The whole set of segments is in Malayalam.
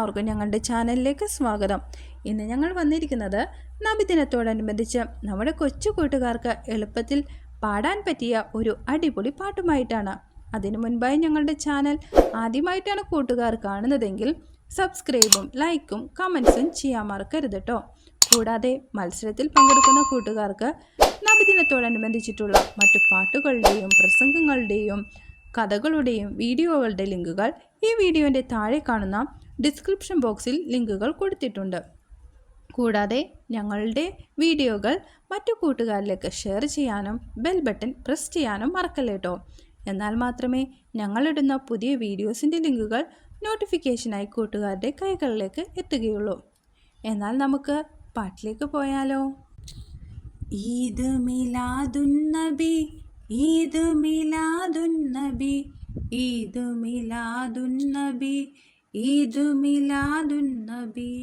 എല്ലാവർക്കും ഞങ്ങളുടെ ചാനലിലേക്ക് സ്വാഗതം. ഇന്ന് ഞങ്ങൾ വന്നിരിക്കുന്നത് നബിദിനത്തോടനുബന്ധിച്ച് നമ്മുടെ കൊച്ചു കൂട്ടുകാർക്ക് എളുപ്പത്തിൽ പാടാൻ പറ്റിയ ഒരു അടിപൊളി പാട്ടുമായിട്ടാണ്. അതിനു മുൻപായി ഞങ്ങളുടെ ചാനൽ ആദ്യമായിട്ടാണ് കൂട്ടുകാർ കാണുന്നതെങ്കിൽ സബ്സ്ക്രൈബും ലൈക്കും കമൻസും ചെയ്യാൻ മറക്കരുത് കേട്ടോ. കൂടാതെ മത്സരത്തിൽ പങ്കെടുക്കുന്ന കൂട്ടുകാർക്ക് നബിദിനത്തോടനുബന്ധിച്ചിട്ടുള്ള മറ്റു പാട്ടുകളുടെയും പ്രസംഗങ്ങളുടെയും കഥകളുടെയും വീഡിയോകളുടെ ലിങ്കുകൾ ഈ വീഡിയോൻ്റെ താഴെ കാണുന്ന ഡിസ്ക്രിപ്ഷൻ ബോക്സിൽ ലിങ്കുകൾ കൊടുത്തിട്ടുണ്ട്. കൂടാതെ ഞങ്ങളുടെ വീഡിയോകൾ മറ്റു കൂട്ടുകാരിലേക്ക് ഷെയർ ചെയ്യാനും ബെൽ ബട്ടൺ പ്രസ് ചെയ്യാനും മറക്കല്ലേട്ടോ. എന്നാൽ മാത്രമേ ഞങ്ങളിടുന്ന പുതിയ വീഡിയോസിൻ്റെ ലിങ്കുകൾ നോട്ടിഫിക്കേഷനായി കൂട്ടുകാരുടെ കൈകളിലേക്ക് എത്തുകയുള്ളൂ. എന്നാൽ നമുക്ക് പാട്ടിലേക്ക് പോയാലോ. ഈദ് മിലാദുന്നബി ഈദ് മിലാദുന്നബി ഈദ് മിലാദുന്നബി ഈദ് മിലാദുന്നബി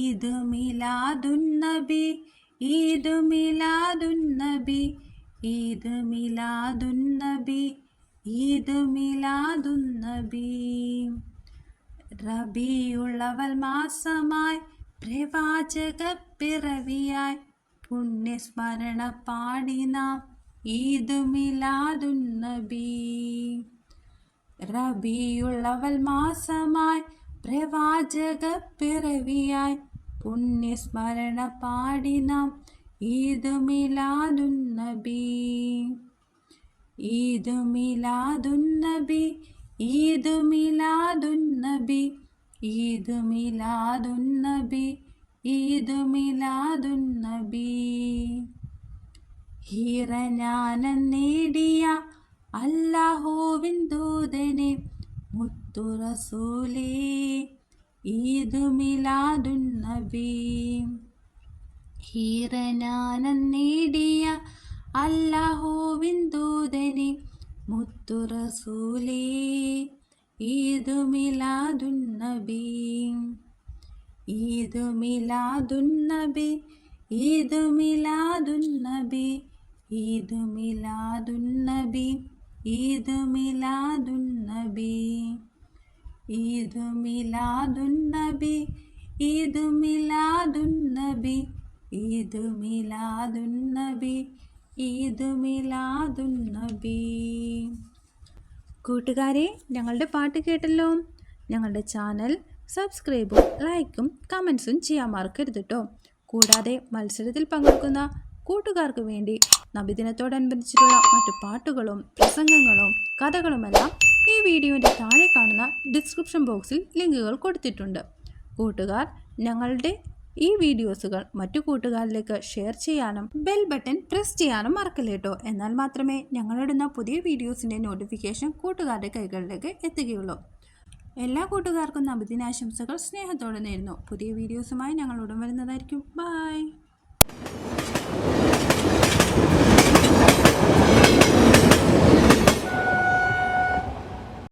ഈദ് മിലാദുന്നബി ഈദ് മിലാദുന്നബി ഈദ് മിലാദുന്നബി ഈദ് മിലാദുന്നബി റബീഉൽ മാസമായി പ്രവാചക പിറവിയായി പുണ്യസ്മരണ പാടി നാം ഈദ് മിലാദുന്നബി. റബീഉൽ മാസമായി പ്രവാചക പിറവിയായി പുണ്യസ്മരണ പാടി നാം ഈദ് മിലാദുന്നബി. ഈദ് മിലാദുന്നബി ഈദ് മിലാദുന്നബി ഈദ് മിലാദുന്നബി ഈദ് മിലാദുന്നബി ഹീറനാനം നേടിയ അല്ലാഹുവിൻ ദൂതനെ മുത്തു റസൂലേ ഈദ് മിലാദുന്നബി. ഹീറനാനം നേടിയ അല്ലാഹുവിൻ ദൂതനെ മുത്തു റസൂലേ ഈദ് മിലാദുന്നബി. ഈദ് മിലാദുന്നബി ഈദ് മിലാദുന്നബി ഈദ് മിലാദുന്നബി ഈദ് മിലാദുന്നബി ഈദ് മിലാദുന്നബി ഈദ് മിലാദുന്നബി ഈദ് മിലാദുന്നബി ഈദ് മിലാദുന്നബി. കൂട്ടുകാരെ, ഞങ്ങളുടെ പാട്ട് കേട്ടല്ലോ. ഞങ്ങളുടെ ചാനൽ സബ്സ്ക്രൈബും ലൈക്കും കമൻസും ചെയ്യാൻ മറക്കരുത് കേട്ടോ. കൂടാതെ മത്സരത്തിൽ പങ്കെടുക്കുന്ന കൂട്ടുകാർക്ക് വേണ്ടി നബിദിനത്തോടനുബന്ധിച്ചിട്ടുള്ള മറ്റു പാട്ടുകളും പ്രസംഗങ്ങളും കഥകളുമെല്ലാം ഈ വീഡിയോൻ്റെ താഴെ കാണുന്ന ഡിസ്ക്രിപ്ഷൻ ബോക്സിൽ ലിങ്കുകൾ കൊടുത്തിട്ടുണ്ട്. കൂട്ടുകാർ ഞങ്ങളുടെ ഈ വീഡിയോസുകൾ മറ്റു കൂട്ടുകാരിലേക്ക് ഷെയർ ചെയ്യാനും ബെൽ ബട്ടൺ പ്രസ് ചെയ്യാനും മറക്കല്ലേട്ടോ. എന്നാൽ മാത്രമേ ഞങ്ങളിടുന്ന പുതിയ വീഡിയോസിൻ്റെ നോട്ടിഫിക്കേഷൻ കൂട്ടുകാരുടെ കൈകളിലേക്ക് എത്തുകയുള്ളൂ. എല്ലാ കൂട്ടുകാർക്കും നബിദിനാശംസകൾ സ്നേഹത്തോടെ നേരുന്നു. പുതിയ വീഡിയോസുമായി ഞങ്ങൾ ഉടൻ വരുന്നതായിരിക്കും. ബൈ.